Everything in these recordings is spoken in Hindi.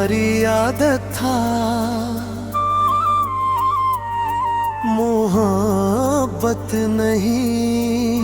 तुम्हारी आदत था मोहब्बत नहीं,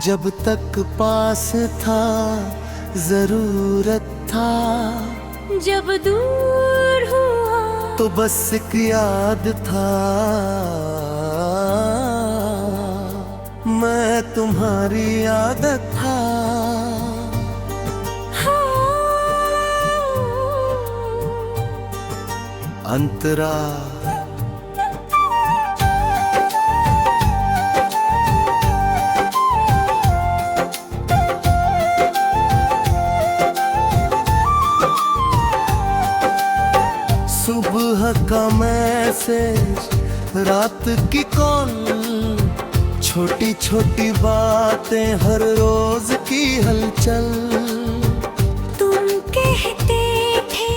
जब तक पास था जरूरत था, जब दूर हुआ तो बस एक याद था। मैं तुम्हारी आदत था। अंतरा सुबह का मैसेज, रात की कॉल, छोटी छोटी बातें, हर रोज की हलचल। तुम कहते थे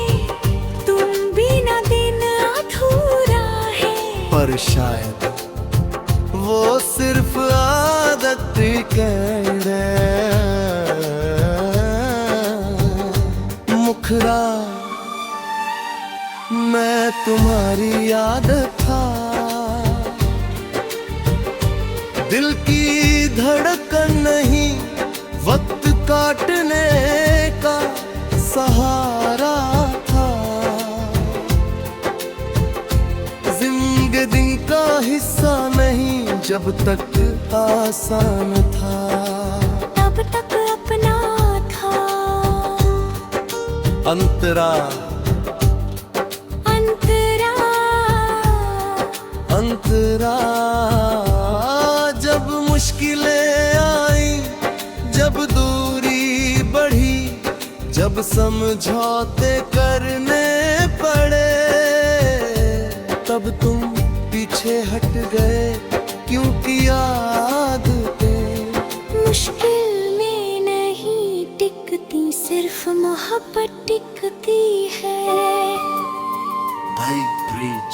तुम बिना दिन अधूरा है, पर शायद वो सिर्फ आदत कह दे। मुखरा मैं तुम्हारी आदत था, दिल की धड़कन नहीं, वक्त काटने का सहारा था, जिंदगी का हिस्सा नहीं, जब तक आसान था, तब तक अपना था। अंतरा अंतरा जब मुश्किलें आई, जब दूरी बढ़ी, जब समझौते करने पड़े, तब तुम पीछे हट गए, क्योंकि आदतें मुश्किल में नहीं टिकती, सिर्फ मोहब्बत टिकती है। भाई ब्रिज,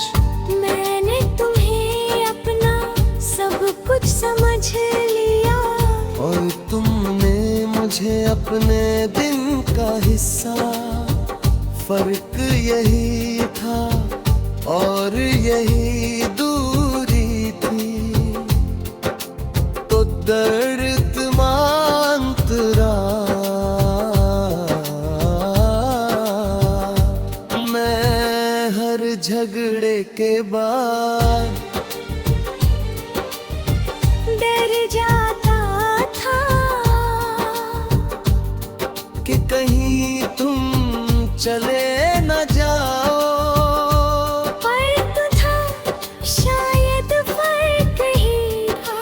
मैंने तुम्हें अपना सब कुछ समझ लिया, और तुमने मुझे अपने दिन का हिस्सा। फर्क यही था और यही दूरी थी, तो दर्द मांतरा मैं हर झगड़े के बाद डर जाता था कि कहीं तुम चले न जाओ। फर्क था, शायद फर्क ही था,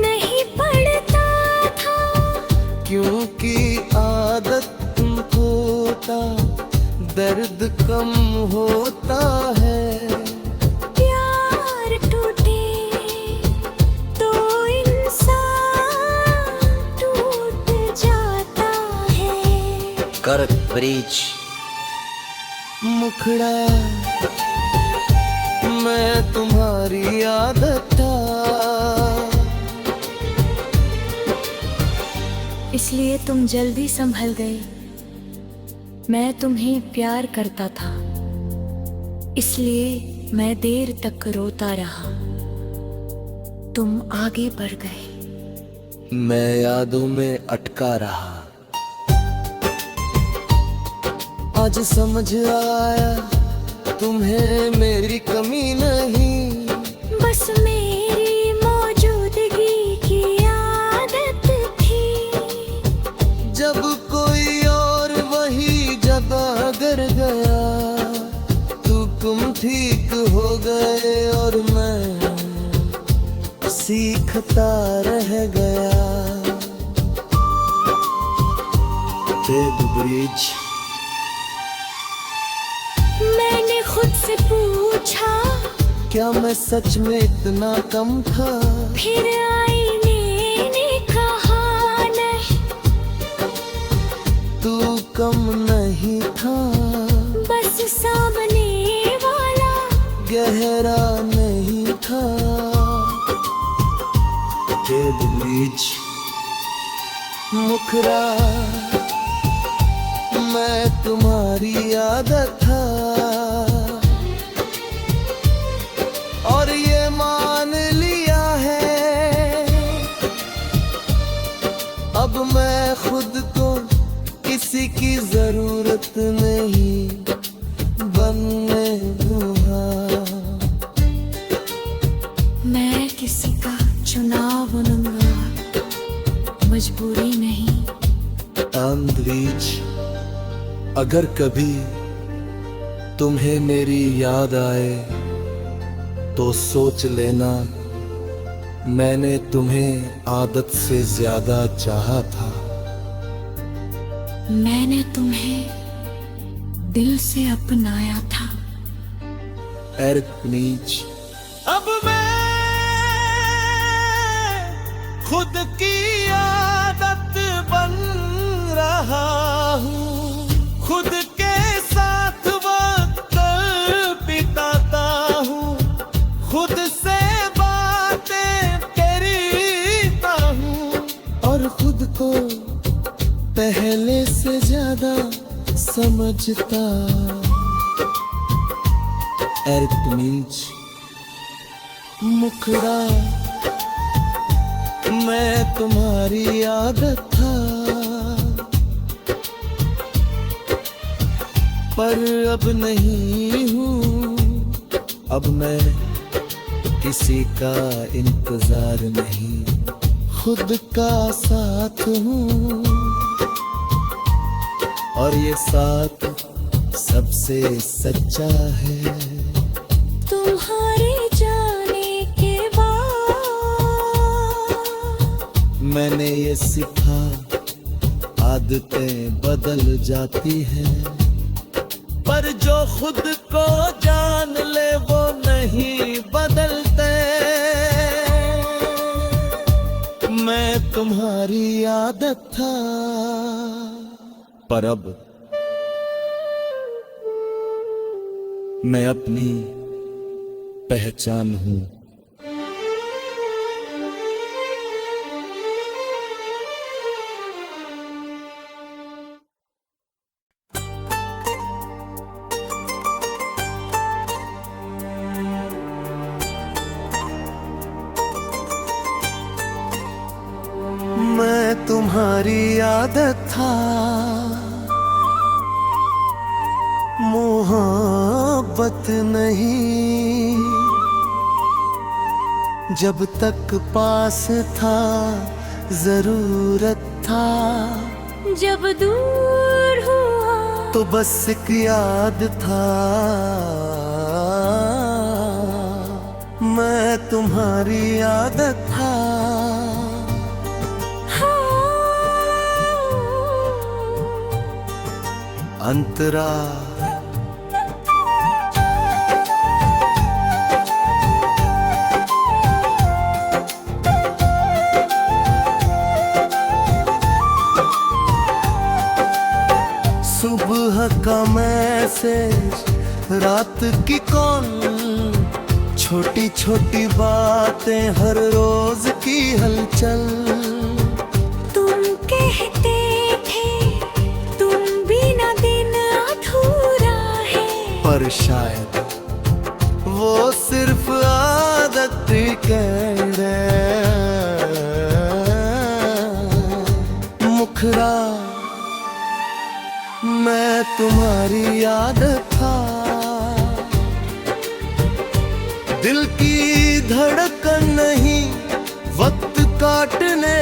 नहीं पड़ता था, क्योंकि आदत होता, दर्द कम होता है। प्यार टूटे तो इंसान टूट जाता है। कर ब्रिज मुखड़ा मैं तुम्हारी आदत था। इसलिए तुम जल्दी संभल गए, मैं तुम्हें प्यार करता था, इसलिए मैं देर तक रोता रहा, तुम आगे बढ़ गए, मैं यादों में अटका रहा। आज समझ आया तुम्हें मेरी कमी नहीं, बस मेरी मौजूदगी की आदत थी। जब कोई और वही जगह गर गया, तुम ठीक हो गए और मैं सीखता रह गया। ब्रिज मैंने खुद से पूछा, क्या मैं सच में इतना कम था? फिर आईने ने कहा नहीं, तू कम नहीं था, बस सामने वाला गहरा नहीं था। ब्रिज मुखरा मैं तुम्हारी आदत था और ये मान लिया है। अब मैं खुद को किसी की जरूरत नहीं बनने दूंगा। मैं किसी का चुनाव बनूंगा, मजबूरी नहीं। अंतरिक्ष, अगर कभी तुम्हें मेरी याद आए तो सोच लेना मैंने तुम्हें आदत से ज्यादा चाहा था। मैंने तुम्हें दिल से अपनाया था। एरकनीच, अब मैं खुद की आदत बन रहा हूँ। खुद के साथ वक्त बिताता हूँ, खुद से बातें करता हूँ और खुद को पहले से ज्यादा समझता। एरकनीच, मुखड़ा, मैं तुम्हारी आदत था पर अब नहीं हूँ। अब मैं किसी का इंतजार नहीं, खुद का साथ हूँ और ये साथ सबसे सच्चा है। तुम्हारे जाने के बाद मैंने ये सीखा, आदतें बदल जाती हैं पर जो खुद को जान ले वो नहीं बदलते। मैं तुम्हारी आदत था पर अब मैं अपनी पहचान हूँ। मैं तुम्हारी आदत था, मोहब्बत नहीं। जब तक पास था जरूरत था, जब दूर हुआ तो बस एक याद था। मैं तुम्हारी आदत था। अंतरा, सुबह का मैसेज, रात की कॉल, छोटी छोटी बातें, हर रोज की हलचल। तुम कहते थे तुम बिना दिन अधूरा है, पर शायद वो सिर्फ आदत कह दे। मुखरा, मैं तुम्हारी आदत था। दिल की धड़कन नहीं, वक्त काटने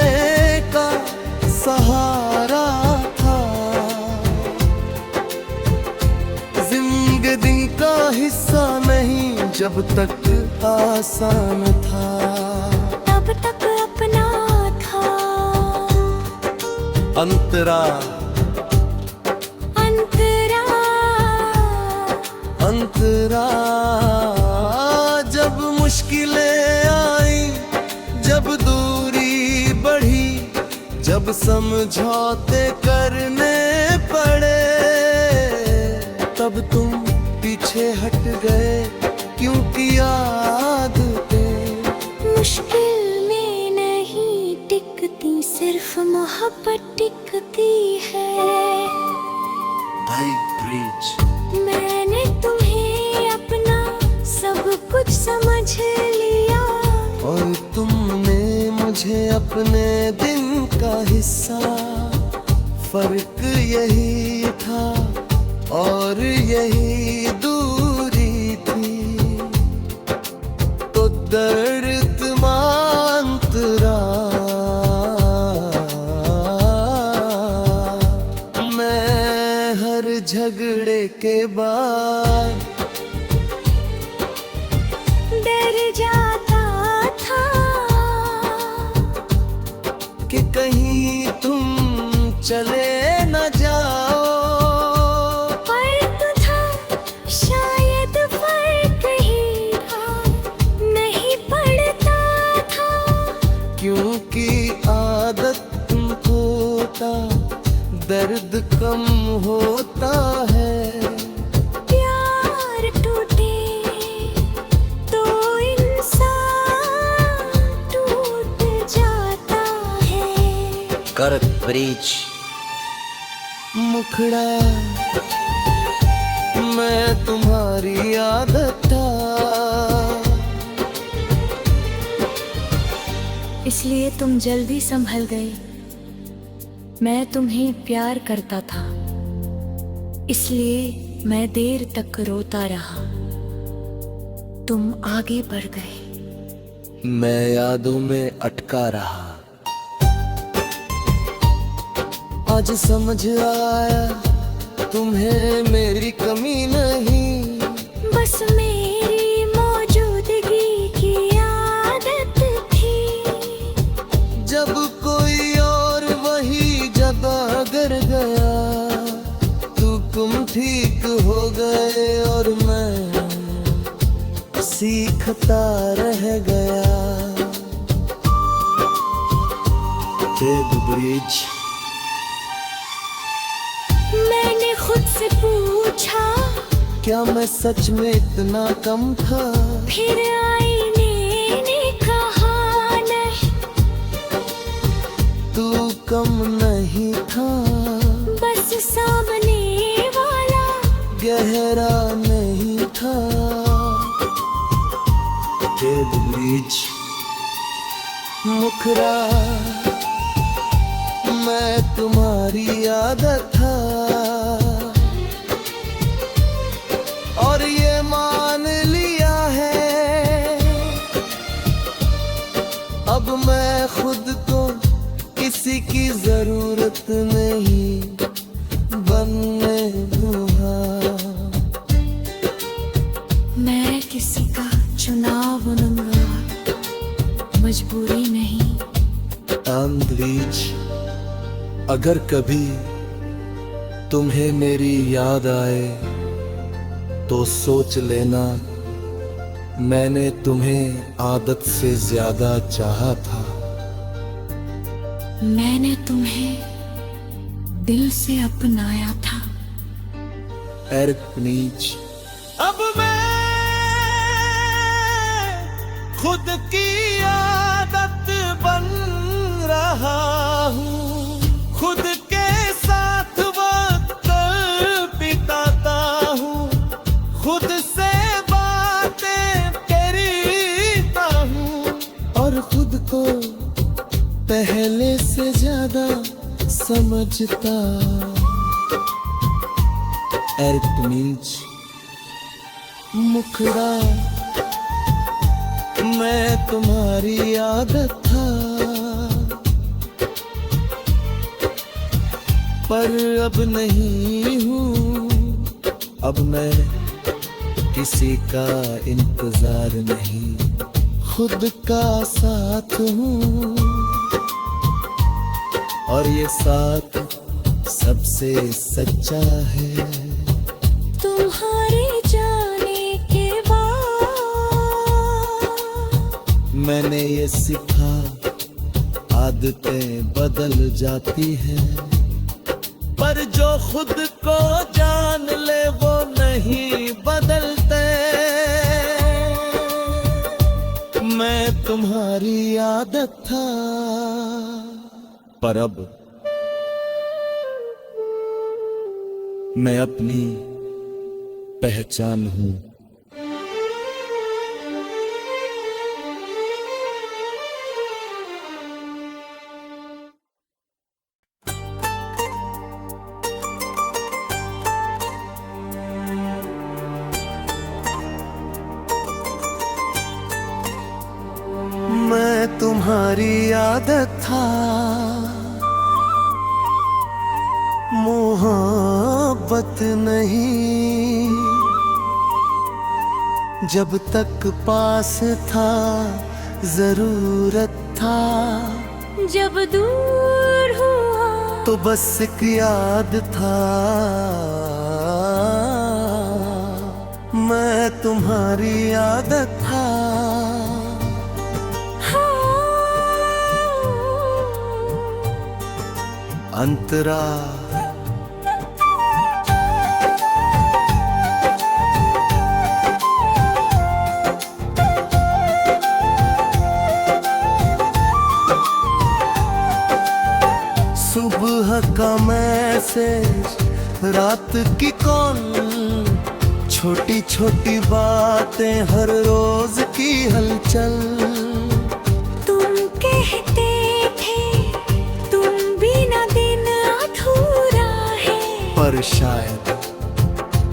का सहारा था। जिंदगी का हिस्सा नहीं, जब तक आसान था तब तक अपना था। अंतरा, अंतरा, जब मुश्किलें आई, जब दूरी बढ़ी, जब समझौते करने पड़े, तब तुम पीछे हट गए क्योंकि आदतें मुश्किल में नहीं टिकती, सिर्फ मोहब्बत टिकती है। भाई ब्रिज। मैंने तुम्हें अपना सब कुछ समझ लिया, और तुमने मुझे अपने दिन का हिस्सा। फर्क यही था और यही दूरी थी, तो दर्द मांतरा मैं हर झगड़े के बाद डर जाता था कि कहीं तुम चले न जाओ। फर्क था शायद, फर्क ही था, नहीं पड़ता था, क्योंकि आदत होता दर्द कम होता है। प्यार टूटे तो इंसान टूट जाता है। करत ब्रिज। मुखड़ा मैं तुम्हारी आदत था, इसलिए तुम जल्दी संभल गए। मैं तुम्हें प्यार करता था, इसलिए मैं देर तक रोता रहा। तुम आगे बढ़ गए, मैं यादों में अटका रहा। आज समझ आया तुम्हें मेरी कमी नहीं, बस मेरी मौजूदगी की आदत थी। जब कोई और वही जगह गर गया, तुम ठीक हो गए और मैं सीखता रह गया। ब्रिज। मैंने खुद से पूछा, क्या मैं सच में इतना कम था? फिर आईने ने कहा नहीं, तू कम नहीं था, बस सामने वाला गहरा नहीं था। ब्रिज। मुखरा मैं तुम्हारी आदत था, और ये मान लिया है अब मैं खुद को किसी की जरूरत नहीं बनने दूंगा। मैं किसी का चुनाव बनूंगा, मजबूरी नहीं। ब्रिज। अगर कभी तुम्हें मेरी याद आए तो सोच लेना मैंने तुम्हें आदत से ज्यादा चाहा था। मैंने तुम्हें दिल से अपनाया था। ब्रिज। अब मैं खुद की आदत बन रहा हूँ, खुद के साथ वक्त बिताता हूँ, खुद से बातें करता हूँ, और खुद को पहले से ज्यादा समझता। ब्रिज। मुखड़ा मैं तुम्हारी आदत था, पर अब नहीं हूँ। अब मैं किसी का इंतजार नहीं, खुद का साथ हूँ, और ये साथ सबसे सच्चा है। तुम्हारे जाने के बाद मैंने ये सीखा, आदतें बदल जाती हैं, पर जो खुद को जान ले वो नहीं बदलते। मैं तुम्हारी आदत था, पर अब मैं अपनी पहचान हूँ। मैं तुम्हारी आदत था, मोहब्बत नहीं। जब तक पास था जरूरत था, जब दूर हुआ तो बस एक याद था। मैं तुम्हारी आदत था। अंतरा सुबह का मैसेज, रात की कॉल, छोटी छोटी बातें, हर रोज की हलचल। तुम कहते थे तुम बिना दिन अधूरा है, पर शायद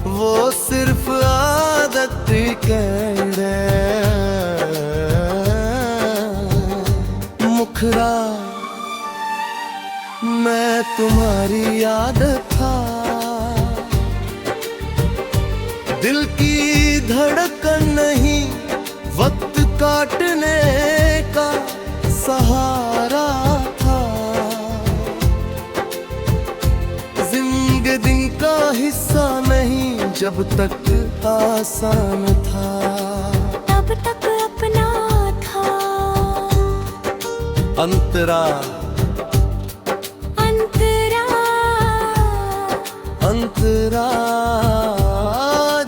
वो सिर्फ आदत कह रहे। मुखरा मैं तुम्हारी आदत था, दिल की धड़कन नहीं, वक्त काटने का सहारा था। जिंदगी का हिस्सा नहीं, जब तक आसान था, तब तक अपना था। अंतरा अंतरा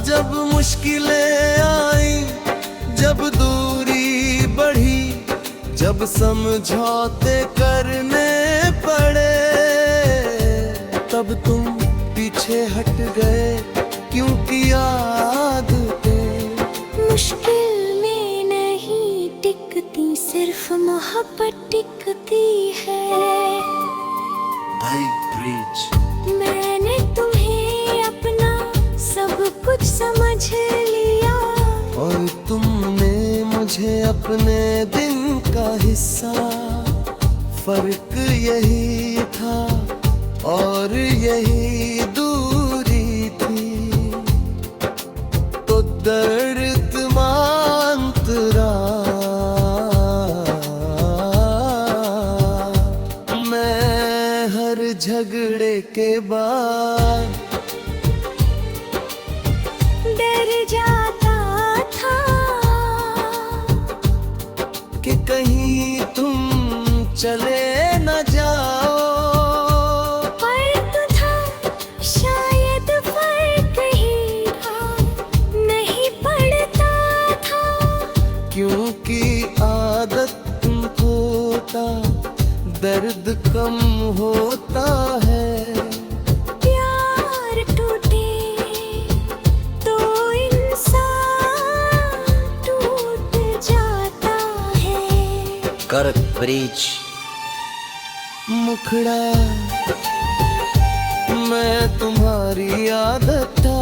जब मुश्किलें आई, जब दूरी बढ़ी, जब समझौते करने पड़े, तब तुम पीछे हट गए, क्योंकि आदतें मुश्किल में नहीं टिकती, सिर्फ मोहब्बत टिकती है। भाई ब्रिज, मैंने तुम्हें अपना सब कुछ समझ लिया, और तुमने मुझे अपने दिन का हिस्सा। फर्क यही था और यही दूरी थी, तो दर्द मांतरा। मैं हर झगड़े के बाद डर जाता था कि कहीं तुम चले न जाओ, पर तो था शायद फर्क ही था, नहीं पड़ता था, क्योंकि आदत होता दर्द कम होता है। प्यार टूटे तो इंसान टूट जाता है। कर ब्रिज मुखड़ा मैं तुम्हारी आदत था।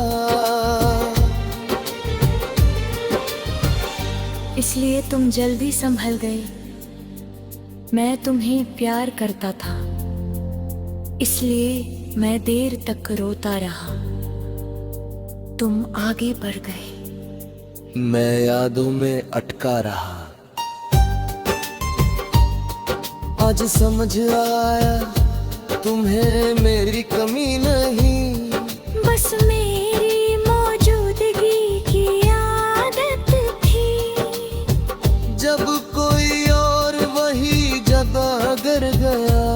इसलिए तुम जल्दी संभल गए, मैं तुम्हें प्यार करता था, इसलिए मैं देर तक रोता रहा। तुम आगे बढ़ गए, मैं यादों में अटका रहा। आज समझ आया तुम्हें मेरी कमी नहीं, बस मेरी मौजूदगी की आदत थी। जब कोई और वही जगह गर गया,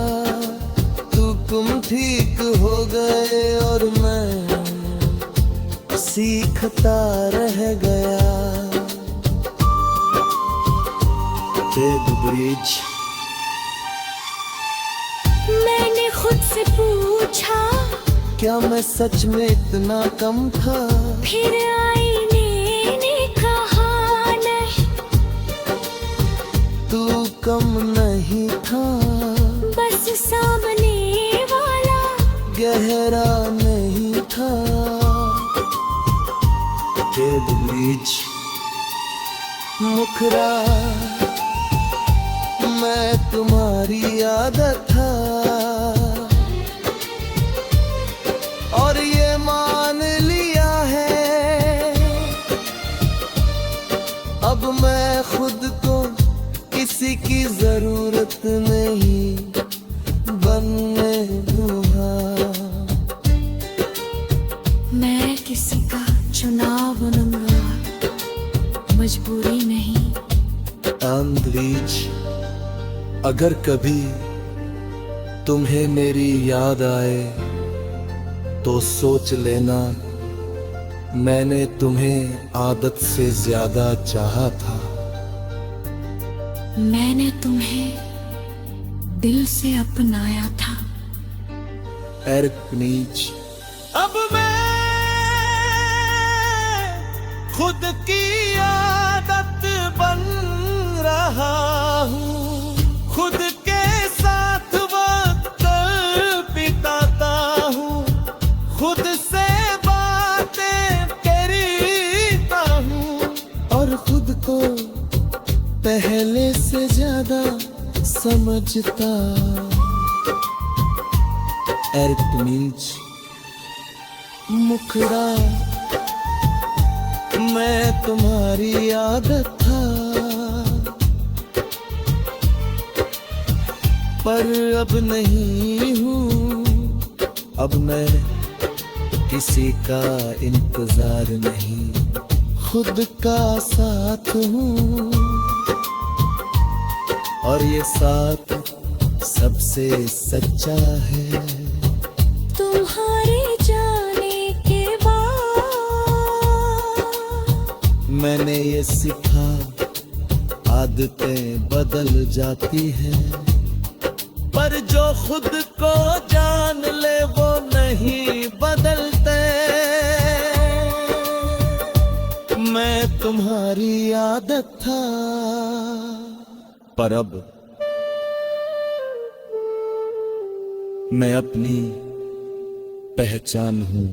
तुम ठीक हो गए और मैं सीखता रह गया। ब्रिज मैंने खुद से पूछा क्या मैं सच में इतना कम था? फिर आईने ने कहा नहीं, तू कम नहीं था, बस सामने वाला गहरा नहीं था। के बीच मुखरा मैं तुम्हारी आदत था, और ये मान लिया है अब मैं खुद को किसी की जरूरत नहीं बनने दूंगा। मैं किसी का चुनाव बनूंगा, मजबूरी नहीं। अंतरिक्ष, अगर कभी तुम्हें मेरी याद आए तो सोच लेना मैंने तुम्हें आदत से ज्यादा चाहा था। मैंने तुम्हें दिल से अपनाया था। एरकनीच, अब मैं खुद की आदत बन रहा हूँ, खुद के साथ वक्त बिताता हूँ, खुद से बातें करता हूँ, और खुद को पहले से ज्यादा समझता। एरकनीच, मुखड़ा मैं तुम्हारी आदत था, पर अब नहीं हूँ। अब मैं किसी का इंतजार नहीं, खुद का साथ हूँ, और ये साथ सबसे सच्चा है। तुम्हारे जाने के बाद मैंने ये सीखा, आदतें बदल जाती हैं, पर जो खुद को जान ले वो नहीं बदलते। मैं तुम्हारी आदत था, पर अब मैं अपनी पहचान हूँ।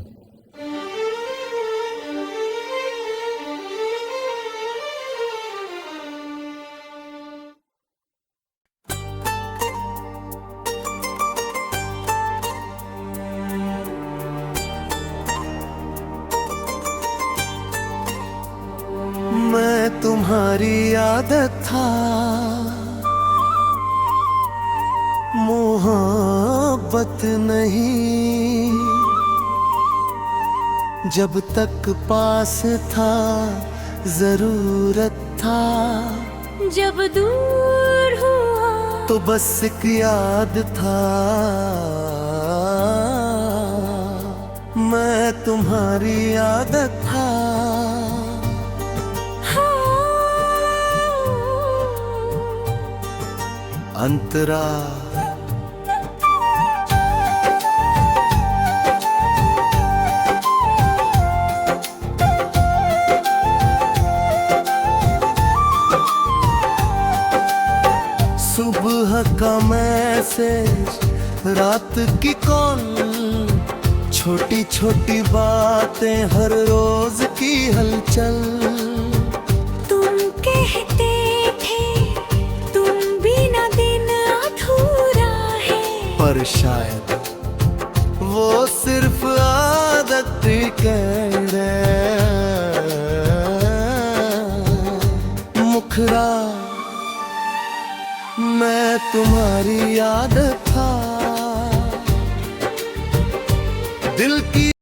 मैं तुम्हारी आदत था, मोहब्बत नहीं। जब तक पास था जरूरत था, जब दूर हुआ तो बस एक याद था। मैं तुम्हारी आदत था, अंतरा सुबह का मैसेज, रात की कॉल, छोटी छोटी बातें, हर रोज की हलचल। तुम कहते थे तुम बिना दिन अधूरा है, पर शायद वो सिर्फ आदत कह रहे। मुखरा मैं तुम्हारी आदत था, दिल की